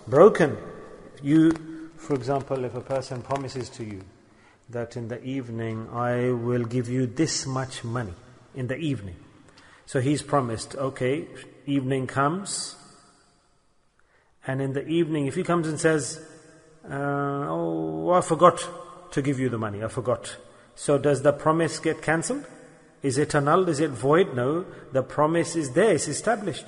broken. For example, if a person promises to you that in the evening I will give you this much money, in the evening. So he's promised, okay, evening comes, and in the evening if he comes and says, oh, I forgot to give you the money, I forgot. So does the promise get cancelled? Is it annulled? Is it void? No, the promise is there, it's established.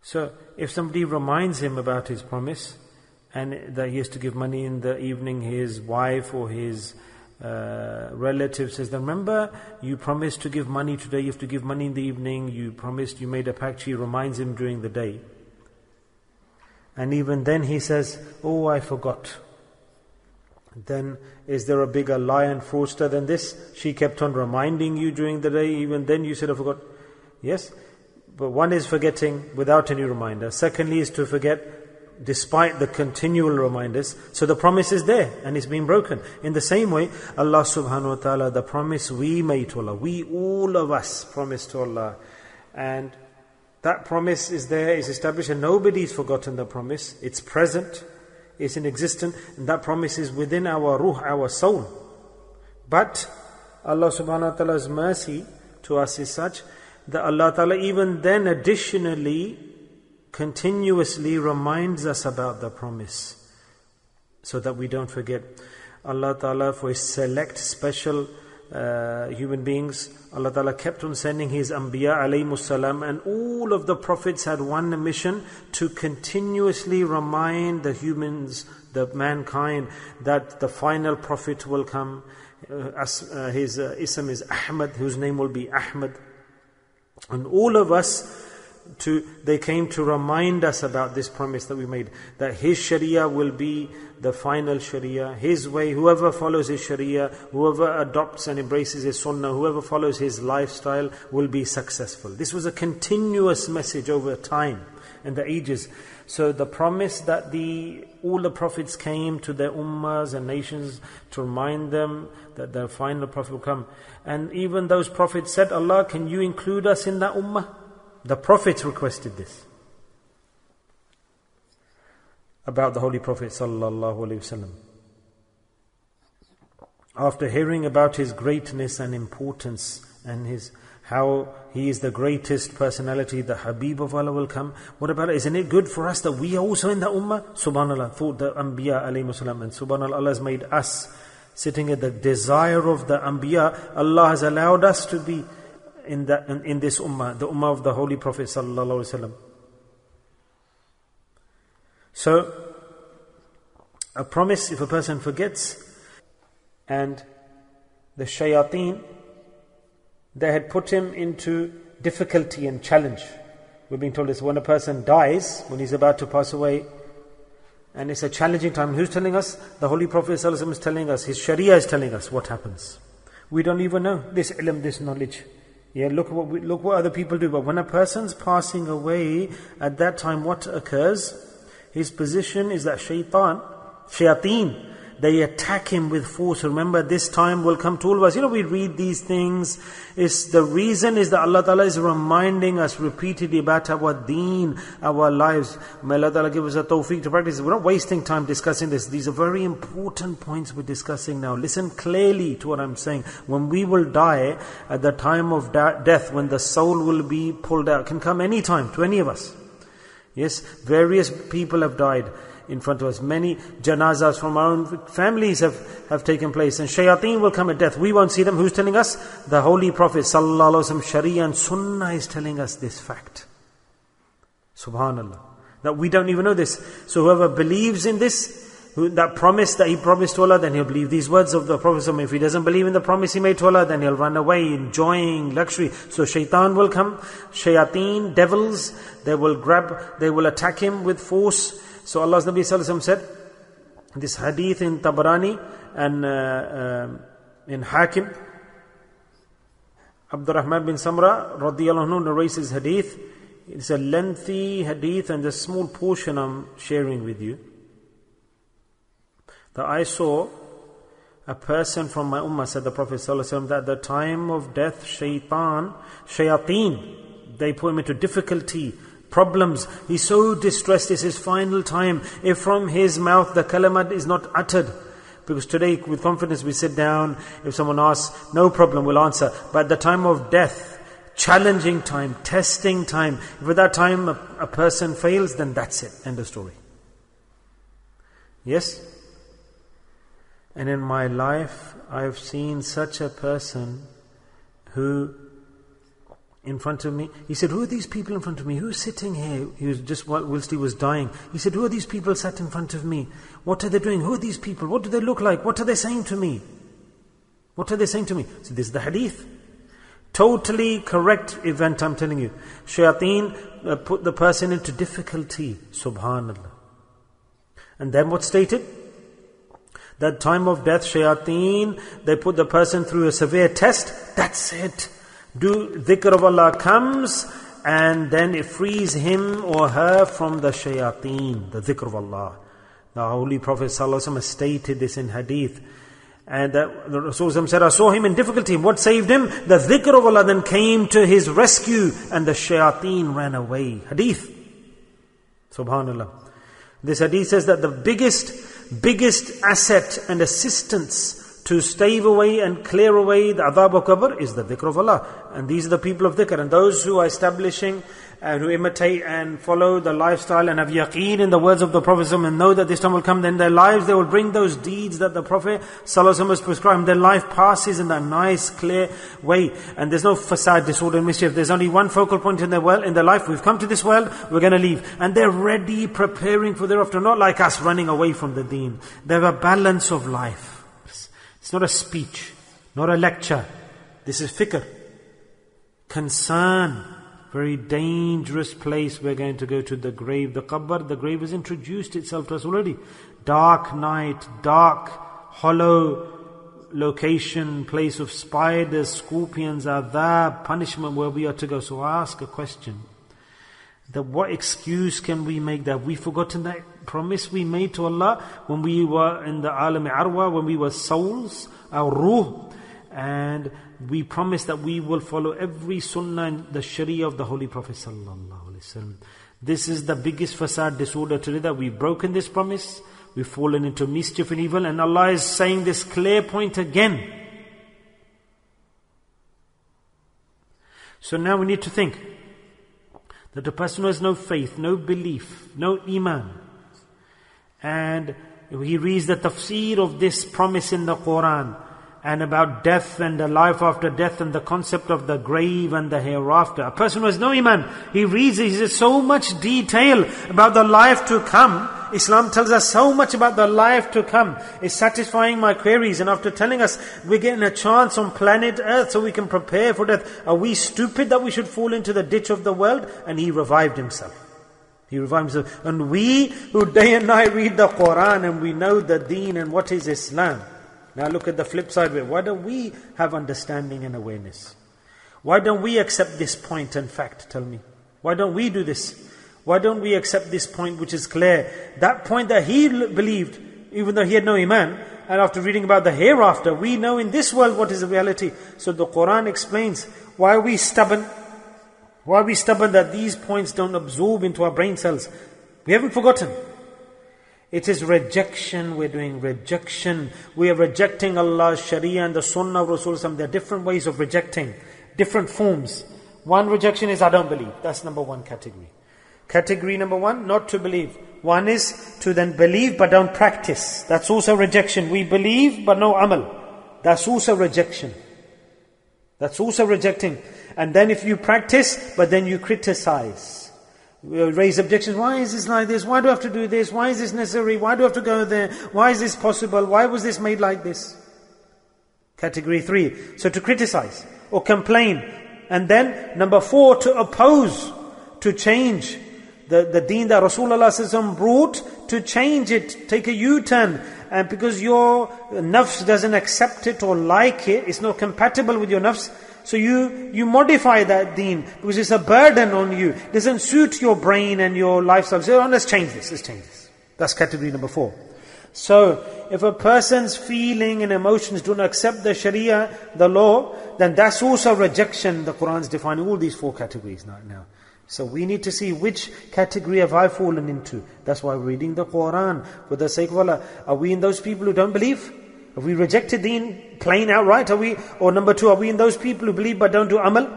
So if somebody reminds him about his promise, and that he has to give money in the evening, his wife or his relative says, remember you promised to give money today, you have to give money in the evening, you promised, you made a pact, she reminds him during the day. And even then he says, oh, I forgot. Then is there a bigger lie and fraudster than this? She kept on reminding you during the day, even then you said, I forgot. Yes, but one is forgetting without any reminder. Secondly is to forget despite the continual reminders. So the promise is there and it's been broken. In the same way, Allah subhanahu wa ta'ala, the promise we made to Allah, we all of us promised to Allah, and that promise is there, is established, and nobody's forgotten the promise. It's present, it's in existence, and that promise is within our ruh, our soul. But Allah subhanahu wa ta'ala's mercy to us is such that Allah ta'ala even then additionally continuously reminds us about the promise so that we don't forget. Allah ta'ala, for His select special human beings, Allah ta'ala kept on sending His Anbiya alayhimus salam, and all of the prophets had one mission: to continuously remind the humans, the mankind, that the final prophet will come. His ism is Ahmad, whose name will be Ahmad. And all of us, they came to remind us about this promise that we made, that His Sharia will be the final Sharia, His way. Whoever follows His Sharia, whoever adopts and embraces His Sunnah, whoever follows His lifestyle will be successful. This was a continuous message over time and the ages. So the promise that all the prophets came to their ummahs and nations to remind them that the final prophet will come. And even those prophets said, Allah, can you include us in that ummah? The prophets requested this about the Holy Prophet sallallahu alaihi wasallam. After hearing about his greatness and importance and how he is the greatest personality, the Habib of Allah will come. What about it? Isn't it good for us that we are also in the ummah? Subhanallah, thought the Anbiya alayhi salam, and subhanallah, Allah has made us sitting at the desire of the Anbiya. Allah has allowed us to be in this ummah, the ummah of the Holy Prophet sallallahu alaihi wasallam. So, a promise, if a person forgets, and the shayateen, they had put him into difficulty and challenge. We're being told this when a person dies, when he's about to pass away, and it's a challenging time. Who's telling us? The Holy Prophet sallallahu alaihi wasallam is telling us. His Sharia is telling us what happens. We don't even know this ilm, this knowledge. Yeah, look what other people do. But when a person's passing away, at that time what occurs? His position is that shayateen, they attack him with force. Remember, this time will come to all of us. We read these things. The reason is that Allah Ta'ala is reminding us repeatedly about our deen, our lives. May Allah Ta'ala give us a tawfiq to practice. We're not wasting time discussing this. These are very important points we're discussing now. Listen clearly to what I'm saying. When we will die, at the time of death, when the soul will be pulled out, can come any time to any of us. Yes, various people have died in front of us. Many janazas from our own families have taken place, and shayateen will come at death. We won't see them. Who's telling us? The Holy Prophet sallallahu alaihi wasallam, Sharia and Sunnah is telling us this fact. Subhanallah. That we don't even know this. So whoever believes in this, that promise that he promised to Allah, then he'll believe these words of the Prophet. If he doesn't believe in the promise he made to Allah, then he'll run away enjoying luxury. So shaitan will come, shayateen, devils, they will attack him with force. So Allah's Nabi sallallahu alaihi wasallam said, this hadith in Tabarani and in Hakim, Abdurrahman bin Samra radiyallahu anhu narrates his hadith. It's a lengthy hadith, and a small portion I'm sharing with you. That I saw a person from my ummah, said the Prophet sallallahu alaihi wasallam, that at the time of death, shayateen, They put him into difficulty, problems. He's so distressed, it's his final time. If from his mouth the kalimat is not uttered, because today with confidence we sit down, if someone asks, no problem, we'll answer. But at the time of death, challenging time, testing time, if at that time a person fails, then that's it, end of story. Yes? And in my life, I've seen such a person who, in front of me, he said, who are these people in front of me? Who's sitting here? He was just, whilst he was dying, he said, who are these people sat in front of me? What are they doing? Who are these people? What do they look like? What are they saying to me? What are they saying to me? So this is the hadith. Totally correct event, I'm telling you. Shayateen put the person into difficulty. Subhanallah. And then what stated? That time of death, shayateen, they put the person through a severe test. That's it. Dhikr of Allah comes, and then it frees him or her from the shayateen, the dhikr of Allah. The Holy Prophet ﷺ has stated this in hadith. And the Rasul said, I saw him in difficulty. What saved him? The dhikr of Allah then came to his rescue, and the shayateen ran away. Hadith. Subhanallah. This hadith says that the biggest asset and assistance to stave away and clear away the adhab of qabr is the dhikr of Allah. And these are the people of dhikr. And those who are establishing and who imitate and follow the lifestyle and have yaqeen in the words of the Prophet and know that this time will come, then their lives, they will bring those deeds that the Prophet has prescribed. Their life passes in that nice, clear way. And there's no fasad, disorder and mischief. There's only one focal point in their life. We've come to this world, we're going to leave. And they're ready, preparing for thereafter. Not like us running away from the deen. They have a balance of life. It's not a speech, not a lecture. This is fikr. Concern. Very dangerous place. We're going to go to the grave. The qabr, the grave has introduced itself to us already. Dark night, dark, hollow location, place of spiders, scorpions, adhab, punishment where we are to go. So I ask a question. What excuse can we make? That have we forgotten that promise we made to Allah when we were in the alam arwa, when we were souls, our ruh, and we promised that we will follow every sunnah and the sharia of the Holy Prophet sallallahu alaihi wasallam. This is the biggest fasad disorder today, that we've broken this promise, we've fallen into mischief and evil, and Allah is saying this clear point again. So now we need to think that a person who has no faith, no belief, no iman, and he reads the tafsir of this promise in the Quran, and about death and the life after death and the concept of the grave and the hereafter. A person who has no iman, he reads it, he says so much detail about the life to come. Islam tells us so much about the life to come. It's satisfying my queries, and after telling us we're getting a chance on planet Earth so we can prepare for death, are we stupid that we should fall into the ditch of the world? And he revived himself. He revived himself. And we who day and night read the Quran and we know the deen and what is Islam. Now look at the flip side of it. Why don't we have understanding and awareness? Why don't we accept this point and fact? Tell me. Why don't we do this? Why don't we accept this point which is clear? That point that he believed, even though he had no iman, and after reading about the hereafter, we know in this world what is the reality. So the Quran explains, why are we stubborn? Why are we stubborn that these points don't absorb into our brain cells? We haven't forgotten. It is rejection, we're doing rejection. We are rejecting Allah's Sharia and the Sunnah of Rasulullah. There are different ways of rejecting, different forms. One rejection is I don't believe. That's number one category. Category number one, not to believe. One is to then believe but don't practice. That's also rejection. We believe but no amal. That's also rejection. That's also rejecting. And then if you practice but then you criticize. We raise objections. Why is this like this? Why do I have to do this? Why is this necessary? Why do I have to go there? Why is this possible? Why was this made like this? Category 3. So to criticize or complain. And then number 4, to oppose, to change the deen that Rasulullah brought, to change it, take a U-turn. And because your nafs doesn't accept it or like it, it's not compatible with your nafs, so you modify that deen because it's a burden on you. It doesn't suit your brain and your lifestyle. So let's change this. That's category number 4. So if a person's feeling and emotions do not accept the Sharia, the law, then that's also rejection. The Quran's defining all these 4 categories now. So we need to see which category have I fallen into. That's why we're reading the Quran. For the sake of Allah, are we in those people who don't believe? Have we rejected deen plain outright? Or number 2, are we in those people who believe but don't do amal?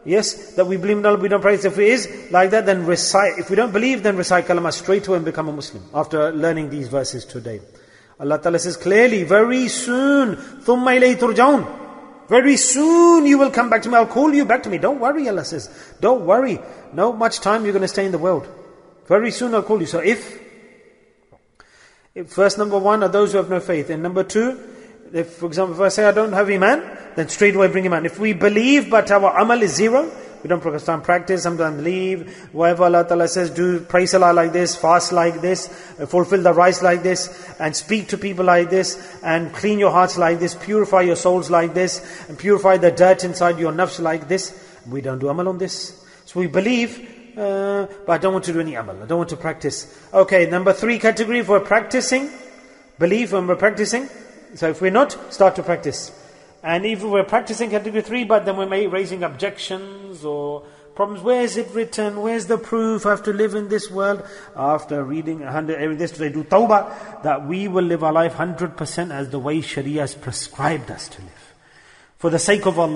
Yes, that we believe in Allah, we don't practice. If it is like that, then recite. If we don't believe, then recite kalama straight away and become a Muslim. After learning these verses today. Allah Ta'ala says clearly, very soon, ثُمَّ إِلَيْهِ تُرْجَعُونَ. Very soon you will come back to me. I'll call you back to me. Don't worry, Allah says. Don't worry. No much time you're going to stay in the world. Very soon I'll call you. So if first number 1 are those who have no faith. And number 2, if for example, if I say I don't have iman, then straight away bring iman. If we believe but our amal is 0, we don't sometimes practice, sometimes believe. Whatever Allah Ta'ala says, do, pray salah like this, fast like this, fulfill the rights like this, and speak to people like this, and clean your hearts like this, purify your souls like this, and purify the dirt inside your nafs like this. We don't do amal on this. So we believe, but I don't want to do any amal. I don't want to practice. Okay, number 3 category, if we're practicing, believe when we're practicing. So if we're not, start to practice. And if we're practicing category 3, but then we're raising objections or problems, where is it written? Where's the proof? I have to live in this world. After reading 100 every day, today do tawbah, that we will live our life 100% as the way Sharia has prescribed us to live. For the sake of Allah.